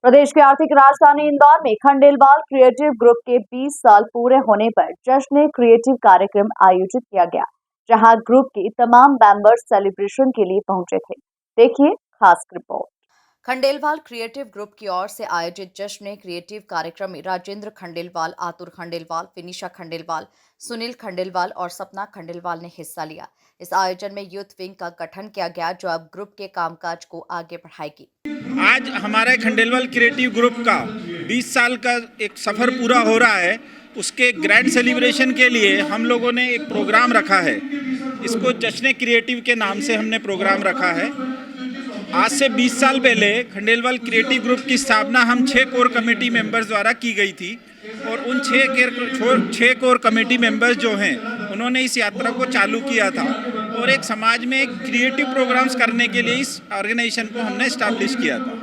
प्रदेश की आर्थिक राजधानी इंदौर में खंडेलवाल क्रिएटिव ग्रुप के 20 साल पूरे होने पर जश्न क्रिएटिव कार्यक्रम आयोजित किया गया, जहां ग्रुप के तमाम मेंबर्स सेलिब्रेशन के लिए पहुंचे थे। देखिए खास रिपोर्ट। खंडेलवाल क्रिएटिव ग्रुप की ओर से आयोजित जश्न क्रिएटिव कार्यक्रम में राजेंद्र खंडेलवाल, आतुर खंडेलवाल, फिनिशा खंडेलवाल, सुनील खंडेलवाल और सपना खंडेलवाल ने हिस्सा लिया। इस आयोजन में यूथ विंग का गठन किया गया, जो अब ग्रुप के कामकाज को आगे बढ़ाएगी। आज हमारे खंडेलवाल क्रिएटिव ग्रुप का 20 साल का एक सफ़र पूरा हो रहा है। उसके ग्रैंड सेलिब्रेशन के लिए हम लोगों ने एक प्रोग्राम रखा है। इसको जश्न क्रिएटिव के नाम से हमने प्रोग्राम रखा है। आज से 20 साल पहले खंडेलवाल क्रिएटिव ग्रुप की स्थापना हम 6 कोर कमेटी मेंबर्स द्वारा की गई थी और उन 6 कोर कमेटी मेंबर्स जो हैं उन्होंने इस यात्रा को चालू किया था और एक समाज में क्रिएटिव प्रोग्राम्स करने के लिए इस ऑर्गेनाइजेशन को हमने इस्टेब्लिश किया था।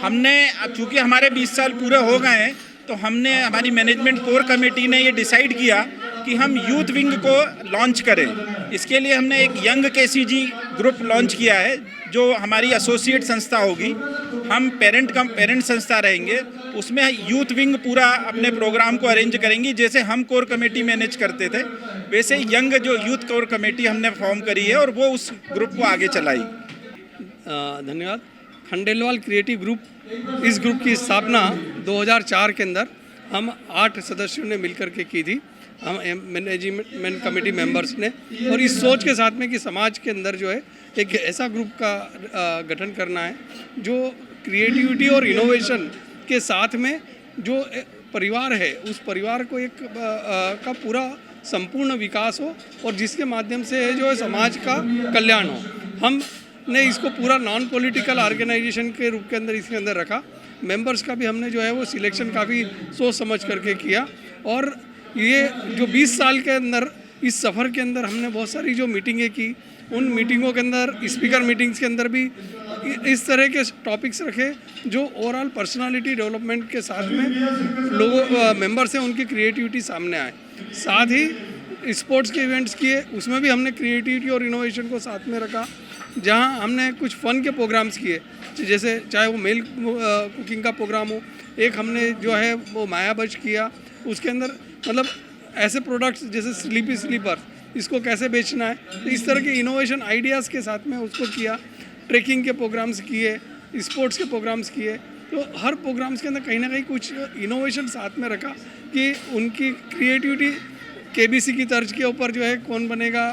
हमने चूँकि हमारे 20 साल पूरे हो गए हैं तो हमने हमारी मैनेजमेंट कोर कमेटी ने ये डिसाइड किया कि हम यूथ विंग को लॉन्च करें। इसके लिए हमने एक यंग केसीजी ग्रुप लॉन्च किया है जो हमारी एसोसिएट संस्था होगी। हम पेरेंट संस्था रहेंगे, उसमें यूथ विंग पूरा अपने प्रोग्राम को अरेंज करेंगी। जैसे हम कोर कमेटी मैनेज करते थे वैसे यंग जो यूथ कोर कमेटी हमने फॉर्म करी है और वो उस ग्रुप को आगे चलाएगी। धन्यवाद। खंडेलवाल क्रिएटिव ग्रुप, इस ग्रुप की स्थापना 2004 के अंदर हम 8 सदस्यों ने मिलकर के की थी, हम मैनेजमेंट कमेटी मेंबर्स ने, और इस सोच के साथ में कि समाज के अंदर जो है एक ऐसा ग्रुप का गठन करना है जो क्रिएटिविटी और इनोवेशन के साथ में जो परिवार है उस परिवार को एक का पूरा संपूर्ण विकास हो और जिसके माध्यम से जो है समाज का कल्याण हो। हमने इसको पूरा नॉन पॉलिटिकल ऑर्गेनाइजेशन के रूप के अंदर इसके अंदर रखा। मेंबर्स का भी हमने जो है वो सिलेक्शन काफ़ी सोच समझ करके किया और ये जो 20 साल के अंदर इस सफ़र के अंदर हमने बहुत सारी जो मीटिंगें की, उन मीटिंगों के अंदर स्पीकर मीटिंग्स के अंदर भी इस तरह के टॉपिक्स रखे जो ओवरऑल पर्सनालिटी डेवलपमेंट के साथ में लोगों मेंबर्स हैं उनकी क्रिएटिविटी सामने आए। साथ ही स्पोर्ट्स के इवेंट्स किए, उसमें भी हमने क्रिएटिविटी और इनोवेशन को साथ में रखा, जहां हमने कुछ फ़न के प्रोग्राम्स किए, जैसे चाहे वो मेल कुकिंग का प्रोग्राम हो, एक हमने जो है वो माया बच किया, उसके अंदर मतलब ऐसे प्रोडक्ट्स जैसे स्लीपी स्लीपर इसको कैसे बेचना है, तो इस तरह के इनोवेशन आइडियाज़ के साथ में उसको किया। ट्रैकिंग के प्रोग्राम्स किए, स्पोर्ट्स के प्रोग्राम्स किए, तो हर प्रोग्राम्स के अंदर कहीं ना कहीं कुछ इनोवेशन साथ में रखा कि उनकी क्रिएटिविटी केबीसी की तर्ज के ऊपर जो है कौन बनेगा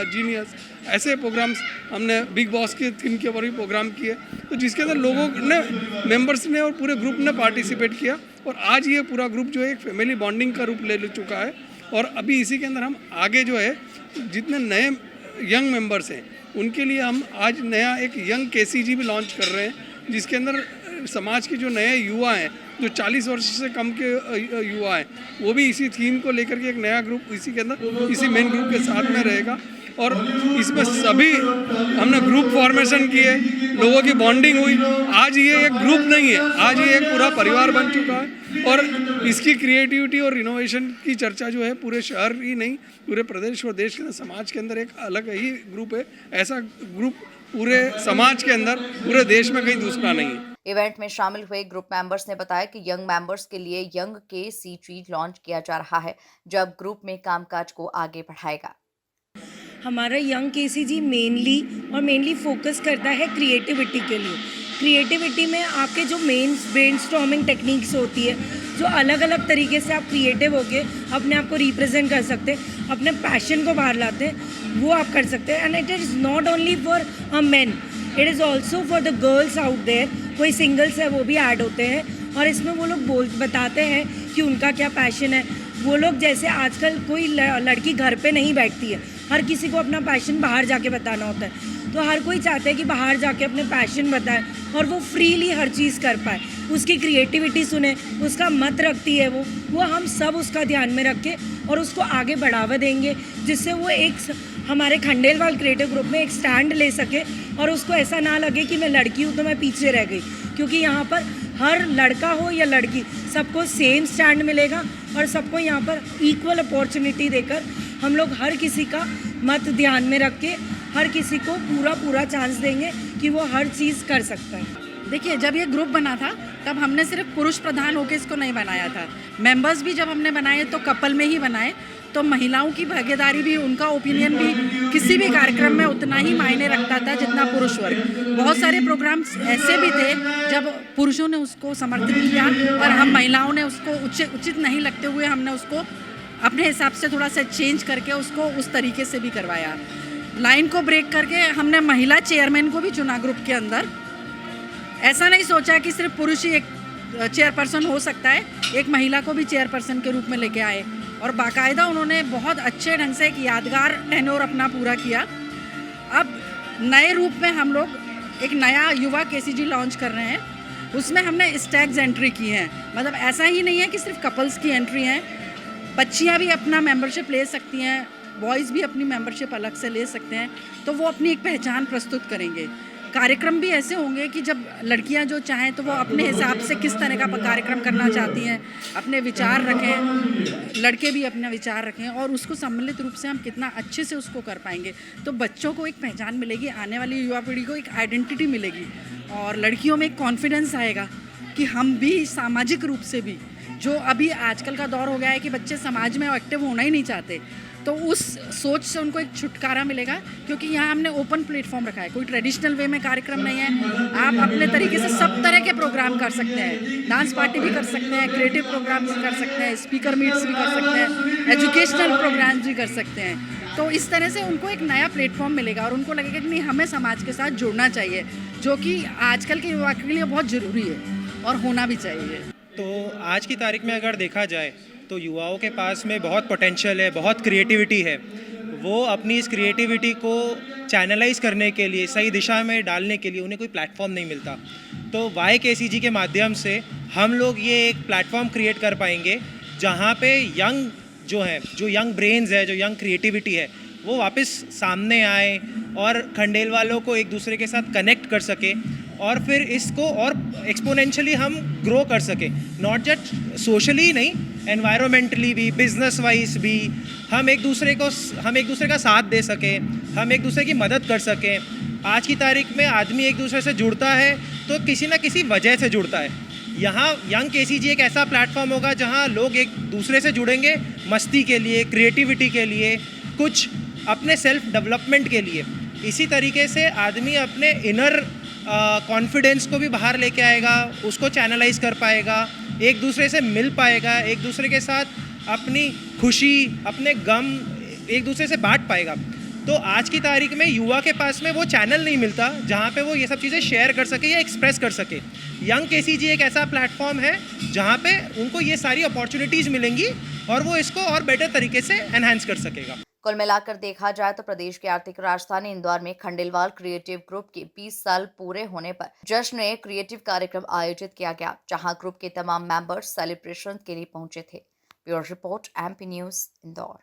जीनियस, ऐसे प्रोग्राम्स हमने बिग बॉस के थीम के ऊपर भी प्रोग्राम किए, तो जिसके अंदर लोगों ने मेंबर्स ने और पूरे ग्रुप ने पार्टिसिपेट किया और आज ये पूरा ग्रुप जो है एक फैमिली बॉन्डिंग का रूप ले चुका है। और अभी इसी के अंदर हम आगे जो है जितने नए यंग मेंबर्स हैं उनके लिए हम आज नया एक यंग केसीजी भी लॉन्च कर रहे हैं, जिसके अंदर समाज के जो नए युवा हैं, जो 40 वर्ष से कम के युवा हैं, वो भी इसी थीम को लेकर के एक नया ग्रुप इसी के अंदर इसी मेन ग्रुप के साथ में रहेगा। और इसमें सभी हमने ग्रुप फॉर्मेशन किए, लोगों की बॉन्डिंग हुई। आज ये एक ग्रुप नहीं है, आज ये एक पूरा परिवार बन चुका है और इसकी क्रिएटिविटी और इनोवेशन की चर्चा जो है पूरे शहर ही नहीं, पूरे प्रदेश और देश के अंदर समाज के अंदर एक अलग ही ग्रुप है। ऐसा ग्रुप पूरे समाज के अंदर पूरे देश में कहीं दूसरा नहीं है। इवेंट में शामिल हुए ग्रुप मेंबर्स ने बताया कि यंग मेंबर्स के लिए यंग केसीजी लॉन्च किया जा रहा है, जो अब ग्रुप में कामकाज को आगे बढ़ाएगा। हमारा यंग केसीजी मेनली फोकस करता है क्रिएटिविटी के लिए। क्रिएटिविटी में आपके जो मेन ब्रेनस्टॉर्मिंग टेक्निक्स होती है, जो अलग अलग तरीके से आप क्रिएटिव होके अपने आप को रिप्रेजेंट कर सकते हैं, अपने पैशन को बाहर लाते हैं, वो आप कर सकते हैं। And it is not only for a man, it is also for the girls out there. कोई सिंगल्स है वो भी ऐड होते हैं और इसमें वो लोग बताते हैं कि उनका क्या पैशन है। वो लोग जैसे आजकल कोई लड़की घर पे नहीं बैठती है, हर किसी को अपना पैशन बाहर जाके बताना होता है, तो हर कोई चाहता है कि बाहर जाके अपने पैशन बताए और वो फ्रीली हर चीज़ कर पाए, उसकी क्रिएटिविटी सुने, उसका मत रखती है वो हम सब उसका ध्यान में रखें और उसको आगे बढ़ावा देंगे, जिससे वो एक हमारे खंडेलवाल क्रिएटिव ग्रुप में एक स्टैंड ले सके और उसको ऐसा ना लगे कि मैं लड़की हूँ तो मैं पीछे रह गई, क्योंकि यहाँ पर हर लड़का हो या लड़की सबको सेम स्टैंड मिलेगा और सबको यहाँ पर इक्वल अपॉर्चुनिटी देकर हम लोग हर किसी का मत ध्यान में रख के हर किसी को पूरा चांस देंगे कि वो हर चीज़ कर सकता है। देखिए, जब ये ग्रुप बना था तब हमने सिर्फ पुरुष प्रधान होकर इसको नहीं बनाया था। मेंबर्स भी जब हमने बनाए तो कपल में ही बनाए, तो महिलाओं की भागीदारी भी, उनका ओपिनियन भी किसी भी कार्यक्रम में उतना ही मायने रखता था जितना पुरुष वर्ग। बहुत सारे प्रोग्राम्स ऐसे भी थे जब पुरुषों ने उसको समर्थित किया और हम महिलाओं ने उसको उचित नहीं लगते हुए हमने उसको अपने हिसाब से थोड़ा सा चेंज करके उसको उस तरीके से भी करवाया। लाइन को ब्रेक करके हमने महिला चेयरमैन को भी चुना ग्रुप के अंदर। ऐसा नहीं सोचा कि सिर्फ पुरुष ही एक चेयरपर्सन हो सकता है, एक महिला को भी चेयरपर्सन के रूप में लेके आए और बाकायदा उन्होंने बहुत अच्छे ढंग से एक यादगार टेन्योर अपना पूरा किया। अब नए रूप में हम लोग एक नया युवा केसीजी लॉन्च कर रहे हैं, उसमें हमने स्टैग्स एंट्री की हैं। मतलब ऐसा ही नहीं है कि सिर्फ कपल्स की एंट्री है, बच्चियां भी अपना मेंबरशिप ले सकती हैं, बॉयज़ भी अपनी मेंबरशिप अलग से ले सकते हैं, तो वो अपनी एक पहचान प्रस्तुत करेंगे। कार्यक्रम भी ऐसे होंगे कि जब लड़कियां जो चाहें तो वो अपने हिसाब से किस तरह का कार्यक्रम करना चाहती हैं, अपने विचार रखें, लड़के भी अपना विचार रखें और उसको सम्मिलित रूप से हम कितना अच्छे से उसको कर पाएंगे। तो बच्चों को एक पहचान मिलेगी, आने वाली युवा पीढ़ी को एक आइडेंटिटी मिलेगी और लड़कियों में एक कॉन्फिडेंस आएगा कि हम भी सामाजिक रूप से भी, जो अभी आजकल का दौर हो गया है कि बच्चे समाज में एक्टिव होना ही नहीं चाहते, तो उस सोच से उनको एक छुटकारा मिलेगा। क्योंकि यहाँ हमने ओपन प्लेटफॉर्म रखा है, कोई ट्रेडिशनल वे में कार्यक्रम नहीं है। आप अपने तरीके से सब तरह के प्रोग्राम कर सकते हैं, डांस पार्टी भी कर सकते हैं, क्रिएटिव प्रोग्राम्स भी कर सकते हैं, स्पीकर मीट्स भी कर सकते हैं, एजुकेशनल प्रोग्राम्स भी कर सकते हैं। तो इस तरह से उनको एक नया प्लेटफॉर्म मिलेगा और उनको लगेगा कि नहीं, हमें समाज के साथ जुड़ना चाहिए, जो कि आजकल के युवा के लिए बहुत ज़रूरी है और होना भी चाहिए। तो आज की तारीख में अगर देखा जाए तो युवाओं के पास में बहुत पोटेंशियल है, बहुत क्रिएटिविटी है। वो अपनी इस क्रिएटिविटी को चैनलाइज करने के लिए, सही दिशा में डालने के लिए उन्हें कोई प्लेटफॉर्म नहीं मिलता। तो YKCG के माध्यम से हम लोग ये एक प्लेटफॉर्म क्रिएट कर पाएंगे जहाँ पे यंग जो यंग ब्रेन्स है, जो यंग क्रिएटिविटी है, वो वापस सामने आए और खंडेल वालों को एक दूसरे के साथ कनेक्ट कर सके और फिर इसको और एक्सपोनेंशियली हम ग्रो कर सके। नॉट जस्ट सोशली नहीं, एनवायरमेंटली भी, बिजनेस वाइज भी हम एक दूसरे का साथ दे सकें, हम एक दूसरे की मदद कर सकें। आज की तारीख में आदमी एक दूसरे से जुड़ता है तो किसी ना किसी वजह से जुड़ता है। यहाँ यंग केसीजी एक ऐसा प्लेटफॉर्म होगा जहाँ लोग एक दूसरे से जुड़ेंगे मस्ती के लिए, क्रिएटिविटी के लिए, कुछ अपने सेल्फ डेवलपमेंट के लिए। इसी तरीके से आदमी अपने इनर कॉन्फिडेंस को भी बाहर लेके आएगा, उसको चैनलाइज कर पाएगा, एक दूसरे से मिल पाएगा, एक दूसरे के साथ अपनी खुशी, अपने गम एक दूसरे से बांट पाएगा। तो आज की तारीख में युवा के पास में वो चैनल नहीं मिलता जहाँ पे वो ये सब चीज़ें शेयर कर सके या एक्सप्रेस कर सके। यंग केसीजी एक ऐसा प्लेटफॉर्म है जहाँ पे उनको ये सारी अपॉर्चुनिटीज़ मिलेंगी और वो इसको और बेटर तरीके से एनहांस कर सकेगा। कुल मिलाकर देखा जाए तो प्रदेश की आर्थिक राजधानी इंदौर में खंडेलवाल क्रिएटिव ग्रुप के 20 साल पूरे होने पर जश्न क्रिएटिव कार्यक्रम आयोजित किया गया, जहां ग्रुप के तमाम मेंबर्स सेलिब्रेशन के लिए पहुंचे थे। Bureau report, MP news, Indore.